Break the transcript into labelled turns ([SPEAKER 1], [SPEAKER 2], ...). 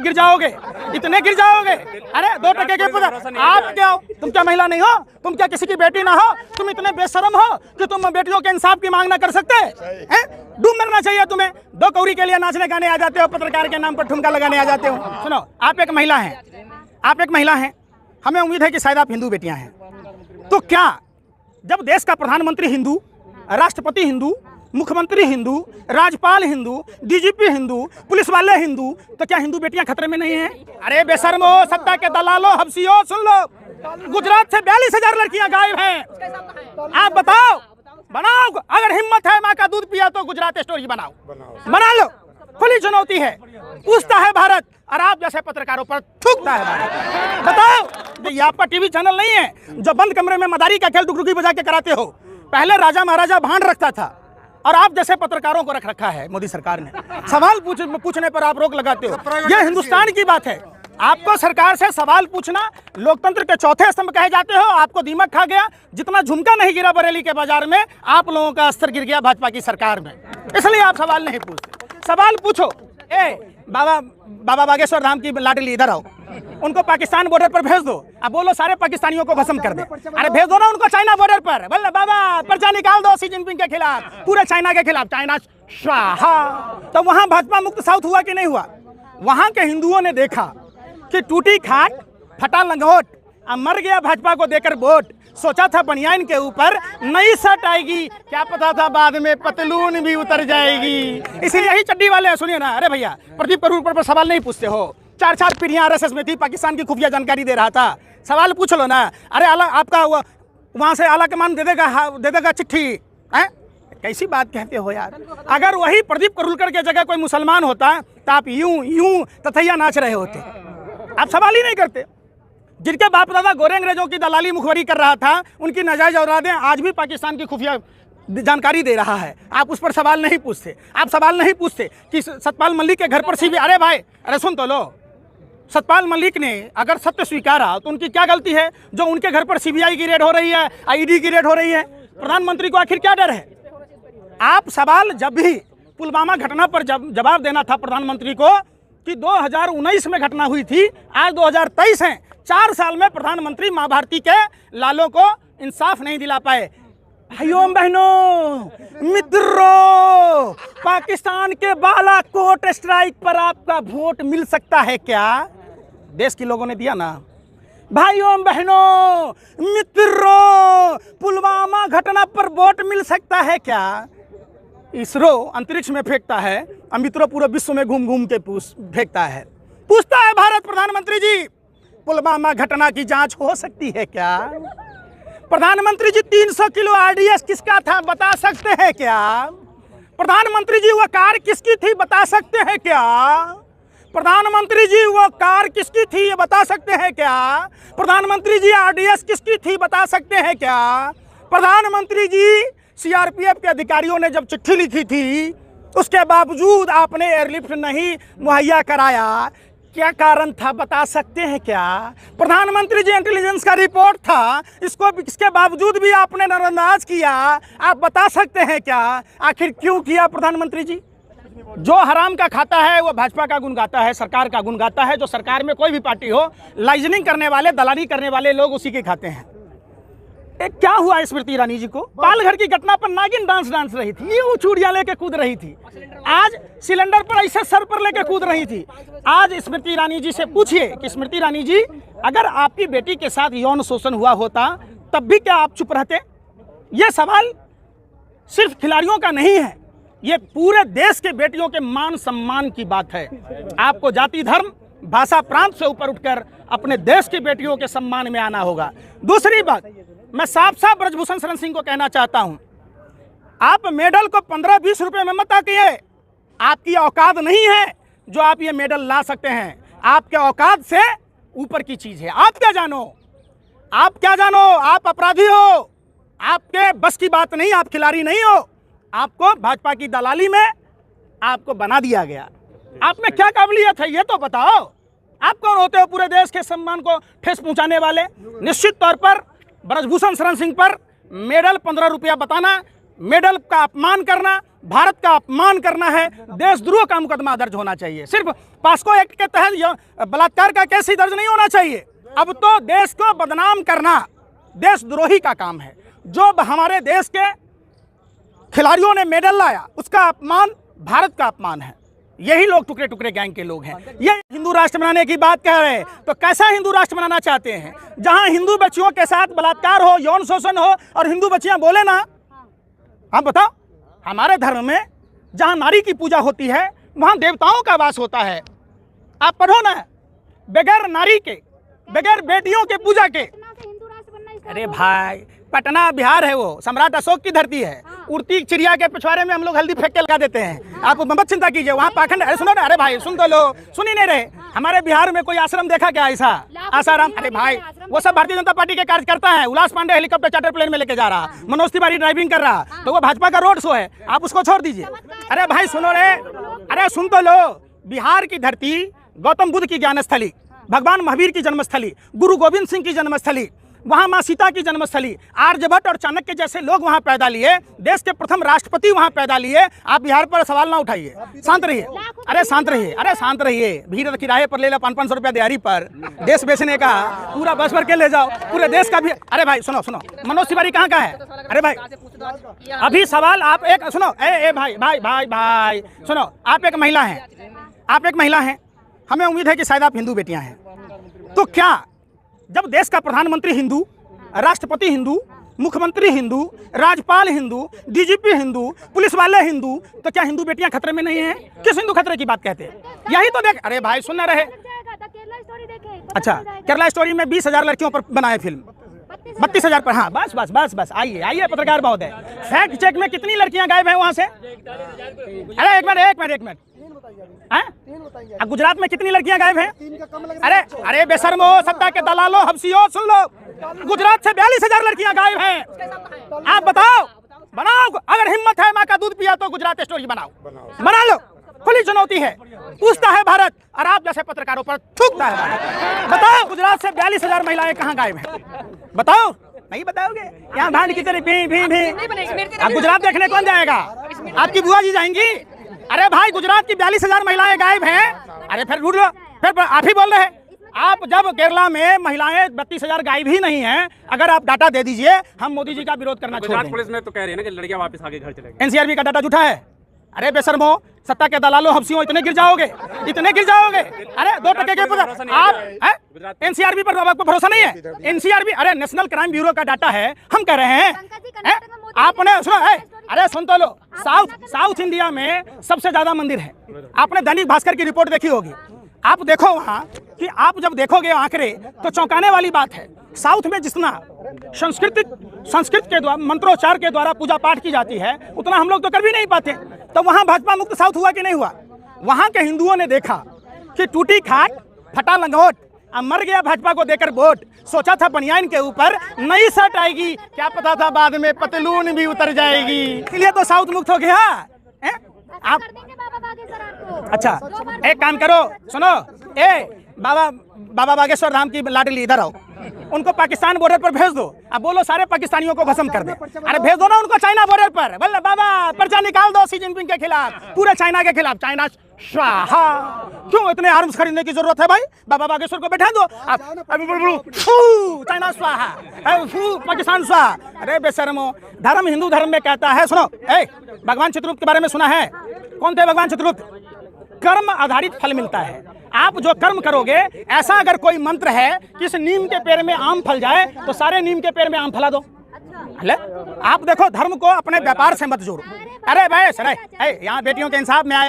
[SPEAKER 1] गिर जाओगे, इतने गिर जाओगे। अरे 2% के पद, आप क्या हो? तुम क्या महिला नहीं हो? तुम क्या किसी की बेटी ना हो? तुम इतने बेशरम हो कि तुम बेटियों के इंसाफ की मांग ना कर सकते हैं? डूब मरना चाहिए तुम्हें। 2 कौड़ी के लिए नाचने गाने आ जाते हो, पत्रकार के नाम पर ठुमका लगाने आ जाते हो। सुनो, आप एक महिला हैं, आप एक महिला हैं, हमें उम्मीद है कि शायद आप हिंदू बेटियां हैं। तो क्या जब देश का प्रधानमंत्री हिंदू, राष्ट्रपति हिंदू, मुख्यमंत्री हिंदू, राज्यपाल हिंदू, डीजीपी हिंदू, पुलिस वाले हिंदू, तो क्या हिंदू बेटियां खतरे में नहीं हैं? अरे बेशर्मो, सत्ता के दलालो, हब्सियो, सुन लो, गुजरात से 42,000 लड़कियां गायब हैं। आप बताओ, बनाओ, अगर हिम्मत है माँ का दूध पिया तो गुजरात स्टोरी बनाओ, बना लो। खुली चुनौती है, पूछता है भारत और आप जैसे पत्रकारों पर थूकता है भारत। बताओ, ये आपका टीवी चैनल नहीं है जो बंद कमरे में मदारी का खेल डुगडुगी बजा के कराते हो। पहले राजा महाराजा भांड रखता था और आप जैसे पत्रकारों को रख रखा है मोदी सरकार ने। सवाल पूछने पर आप रोक लगाते हो। यह हिंदुस्तान की बात है। आपको सरकार से सवाल पूछना लोकतंत्र के चौथे स्तंभ कहे जाते हो। आपको दीमक खा गया। जितना झुमका नहीं गिरा बरेली के बाजार में, आप लोगों का स्तर गिर गया भाजपा की सरकार में, इसलिए आप सवाल नहीं पूछते। सवाल पूछो। बाबा बागेश्वर धाम की लाडली इधर आओ, उनको पाकिस्तान बॉर्डर पर भेज दो। अब बोलो सारे पाकिस्तानियों को भस्म कर दे। अरे भेज दो ना उनको चाइना बॉर्डर पर। बोले बाबा पर्चा निकाल दो सी जिनपिंग के खिलाफ, पूरे चाइना के खिलाफ, चाइना स्वाहा। तो वहां भाजपा मुक्त साउथ हुआ कि नहीं हुआ? वहां के हिंदुओं ने देखा कि टूटी खाट, फटा लंगोट, अब मर गया भाजपा को देकर वोट। सोचा था बनियान के ऊपर नई शर्ट आएगी, क्या पता था बाद में पतलून भी उतर जाएगी। इसीलिए यही चड्डी वाले सुनिए ना। अरे भैया, प्रदीप करूर पर सवाल नहीं पूछते हो। 4 पीढ़ियां आरएसएस में थी, पाकिस्तान की खुफिया जानकारी दे रहा था। सवाल पूछ लो ना। अरे आला आपका वहां से आला कमान दे देगा चिट्ठी है? कैसी बात कहते हो यार। अगर वही प्रदीप करूलकर के जगह कोई मुसलमान होता तो आप यूं तथैया नाच रहे होते। आप सवाल ही नहीं करते। जिनके बाप दादा गोरे अंग्रेजों की दलाली मुखबरी कर रहा था, उनकी नाजायज औलादें आज भी पाकिस्तान की खुफिया जानकारी दे रहा है। आप उस पर सवाल नहीं पूछते। आप सवाल नहीं पूछते कि सतपाल मलिक के घर पर सीबीआई। अरे भाई, अरे सुन तो लो, सतपाल मलिक ने अगर सत्य स्वीकारा तो उनकी क्या गलती है जो उनके घर पर सीबीआई की रेड हो रही है, आईडी की रेड हो रही है? प्रधानमंत्री को आखिर क्या डर है? आप सवाल जब भी पुलवामा घटना पर जवाब देना था प्रधानमंत्री को कि 2019 में घटना हुई थी, आज 2023 है। 4 साल में प्रधानमंत्री माँ भारती के लालों को इंसाफ नहीं दिला पाए। भाइयों बहनों मित्रों, पाकिस्तान के बालाकोट स्ट्राइक पर आपका वोट मिल सकता है क्या? देश के लोगों ने दिया ना। भाइयों बहनों मित्रों, पुलवामा घटना पर वोट मिल सकता है क्या? इसरो अंतरिक्ष में फेंकता है और मित्रों पूरे विश्व में घूम घूम के फेंकता है। पूछता है भारत, प्रधानमंत्री जी पुलवामा घटना की जांच हो सकती है क्या? प्रधानमंत्री जी 300 किलो आरडीएक्स किसका था बता सकते हैं क्या? प्रधानमंत्री जी वो कार किसकी थी बता सकते हैं क्या? प्रधानमंत्री जी वो कार किसकी थी ये बता सकते हैं क्या? प्रधानमंत्री जी आरडीएक्स किसकी थी बता सकते हैं क्या? प्रधानमंत्री जी सीआरपीएफ के अधिकारियों ने जब चिट्ठी लिखी थी, उसके बावजूद आपने एयरलिफ्ट नहीं मुहैया कराया, क्या कारण था बता सकते हैं क्या? प्रधानमंत्री जी इंटेलिजेंस का रिपोर्ट था, इसके बावजूद भी आपने नजरअंदाज किया, आप बता सकते हैं क्या? आखिर क्यों किया प्रधानमंत्री जी? जो हराम का खाता है वो भाजपा का गुण गाता है, सरकार का गुण गाता है। जो सरकार में कोई भी पार्टी हो, लाइजनिंग करने वाले, दलाली करने वाले लोग उसी के खाते हैं। एक क्या हुआ स्मृति ईरानी जी को? पालघर की घटना पर नागिन डांस रही थी, ये वो चूड़ियां लेके कूद रही थी। आज सिलेंडर पर ऐसे सर पर लेके कूद रही थी। आज स्मृति ईरानी जी से पूछिए कि स्मृति ईरानी जी, अगर आपकी बेटी के साथ यौन शोषण हुआ होता तब भी क्या आप चुप रहते? ये सवाल सिर्फ खिलाड़ियों का नहीं है, ये पूरे देश के बेटियों के मान सम्मान की बात है। आपको जाति, धर्म, भाषा, प्रांत से ऊपर उठकर अपने देश की बेटियों के सम्मान में आना होगा। दूसरी बात, मैं साफ साफ ब्रजभूषण शरण सिंह को कहना चाहता हूं, आप मेडल को 15-20 रुपए में मत आकिए। आपकी औकात नहीं है जो आप ये मेडल ला सकते हैं। आपके औकात से ऊपर की चीज है। आप क्या जानो? आप क्या जानो? आप अपराधी हो, आपके बस की बात नहीं, आप खिलाड़ी नहीं हो। आपको भाजपा की दलाली में आपको बना दिया गया। आप में क्या काबिलियत है ये तो बताओ। आप कौन होते हो पूरे देश के सम्मान को ठेस पहुंचाने वाले? निश्चित तौर पर ब्रजभूषण शरण सिंह पर मेडल 15 रुपया बताना, मेडल का अपमान करना, भारत का अपमान करना है, देशद्रोह का मुकदमा दर्ज होना चाहिए। सिर्फ पास्को एक्ट के तहत बलात्कार का केस ही दर्ज नहीं होना चाहिए। अब तो देश को बदनाम करना देशद्रोही का काम है। जो हमारे देश के खिलाड़ियों ने मेडल लाया उसका अपमान भारत का अपमान है। यही लोग टुकड़े टुकड़े गैंग के लोग हैं। ये हिंदू राष्ट्र बनाने की बात कह रहे हैं, तो कैसा हिंदू राष्ट्र बनाना चाहते हैं? जहां हिंदू बच्चियों के साथ बलात्कार हो, यौन शोषण हो और हिंदू बच्चियां बोले ना। आप बताओ, हमारे धर्म में जहां नारी की पूजा होती है वहां देवताओं का वास होता है। आप पढ़ो ना, बगैर नारी के, बगैर बेटियों के पूजा के। अरे भाई, पटना बिहार है, वो सम्राट अशोक की धरती है। उड़ती चिड़िया के पिछवाड़े में हम लोग हल्दी फेंक के लगा देते हैं। आप मत चिंता कीजिए, वहाँ पाखंड। अरे सुनो ना, अरे भाई सुन तो लो, सुन ही नहीं रहे। हमारे बिहार में कोई आश्रम देखा क्या ऐसा? आसाराम? अरे भाई, वो सब भारतीय जनता पार्टी के कार्यकर्ता है। उल्लास पांडे हेलीकॉप्टर चार्टर प्लेन में लेके जा रहा, मनोज तिवारी ड्राइविंग कर रहा, तो वो भाजपा का रोड शो है। आप उसको छोड़ दीजिए। अरे भाई सुनो रे, अरे सुन तो लो। बिहार की धरती गौतम बुद्ध की ज्ञानस्थली, भगवान महावीर की जन्मस्थली, गुरु गोविंद सिंह की जन्मस्थली, वहां मां सीता की जन्मस्थली, आर्यभट्ट और चाणक्य जैसे लोग वहां पैदा लिए, देश के प्रथम राष्ट्रपति वहां पैदा लिए। आप बिहार पर सवाल ना उठाइए, शांत रहिए। अरे शांत रहिए, अरे शांत रहिए। भीड़ किराए पर ले लो 500 रुपया दिहाड़ी पर, देश बेचने का। पूरा बस भर के ले जाओ, पूरे देश का भी। अरे भाई सुनो सुनो, मनोज तिवारी कहाँ का है? अरे भाई अभी सवाल आप एक सुनो। ए भाई भाई भाई भाई सुनो, आप एक महिला हैं, आप एक महिला हैं। हमें उम्मीद है कि शायद आप हिंदू बेटियां हैं। तो क्या जब देश का प्रधानमंत्री हिंदू, राष्ट्रपति हिंदू, मुख्यमंत्री हिंदू, राज्यपाल हिंदू, डीजीपी हिंदू, पुलिस वाले हिंदू, तो क्या हिंदू बेटियां खतरे में नहीं हैं? किस हिंदू खतरे की बात कहते हैं? यही तो देख। अरे भाई सुनना रहे। अच्छा, केरला स्टोरी में 20,000 लड़कियों पर बनाए फिल्म, 32,000 पर। हाँ बस बस बस बस, आइए आइए, पत्रकार बहुत है। फैक्ट चेक में कितनी लड़कियां गायब हैं वहां से? अरे एक मिनट गुजरात में कितनी लड़कियां गायब हैं? अरे बेशर्मो, सत्ता के दलालो, हबसियो, सुन लो, गुजरात से 42,000 लड़कियां गायब हैं। आप बताओ, बनाओ। अगर हिम्मत है माँ का दूध पिया तो गुजरात स्टोरी बनाओ, बना लो। खुली चुनौती है, पूछता है भारत और आप जैसे पत्रकारों पर थूकता है भारत। बताओ, गुजरात से 42,000 महिलाएं कहाँ गायब हैं? बताओ। नहीं बताओगे? यहाँ भांड की तरह भी अब गुजरात देखने कौन जाएगा? आपकी बुआ जी जाएंगी? अरे भाई, गुजरात की 42,000 महिलाएं गायब हैं। अरे फिर ढूंढ लो, फिर आप ही बोल रहे हैं। आप जब केरला में महिलाएं 32,000 गायब ही नहीं हैं, अगर आप डाटा दे दीजिए, हम मोदी जी का विरोध करना छोड़ देंगे।
[SPEAKER 2] पुलिस में तो कह रही है ना कि लड़कियां वापस आके घर चले गई।
[SPEAKER 1] एनसीआरबी का डाटा झूठा है। अरे बेशर्मो, सत्ता के दलालों, हबसियों, इतने गिर जाओगे, इतने गिर जाओगे। अरे 2% के आप एनसीआरबी पर आपको भरोसा नहीं है? एनसीआरबी, अरे नेशनल क्राइम ब्यूरो का डाटा है। हम कह रहे हैं, आपने सुनो, अरे सुन तो लो, साउथ इंडिया में सबसे ज्यादा मंदिर है। आपने दैनिक भास्कर की रिपोर्ट देखी होगी। आप देखो वहाँ कि आप जब देखोगे आंकड़े तो चौंकाने वाली बात है। साउथ में जितना संस्कृत के द्वारा, मंत्रोच्चार के द्वारा पूजा पाठ की जाती है, उतना हम लोग तो कर भी नहीं पाते। तो वहाँ भाजपा मुक्त साउथ हुआ कि नहीं हुआ? वहाँ के हिंदुओं ने देखा कि टूटी खाट, फटा लंगोट, अब मर गया भाजपा को देकर वोट। सोचा था बनियान के ऊपर नई शर्ट आएगी, क्या पता था बाद में पतलून भी उतर जाएगी। इसलिए तो साउथ मुक्त हो गया। आप अच्छा एक काम करो, सुनो, बाबा बागेश्वर धाम की लाडली इधर आओ, उनको पाकिस्तान बॉर्डर पर भेज दो। अब बोलो सारे पाकिस्तानियों को भस्म कर दे। अरे भेज दो ना उनको चाइना बॉर्डर पर। बोले बाबा पर्चा निकाल दो सी जिनपिंग के खिलाफ, पूरे चाइना के खिलाफ। चाइना स्वाहा। क्यों इतने आर्म्स खरीदने की जरूरत है भाई? बाबा बागेश्वर को बैठा दो। चाइना स्वाहा, पाकिस्तान स्वाहा। अरे बेशर्मो, धर्म हिंदू धर्म में कहता है, सुनो, भगवान चित्रगुप्त के बारे में सुना है? कौन थे भगवान चित्रगुप्त? कर्म आधारित फल मिलता है। आप जो कर्म करोगे, ऐसा अगर कोई मंत्र है कि इस नीम के पेड़ में आम फल जाए तो सारे नीम के पेड़ में आम फला दो। आप देखो, धर्म को अपने व्यापार से मत जोड़ो। अरे भाई सर, यहाँ बेटियों के इंसाफ में आए।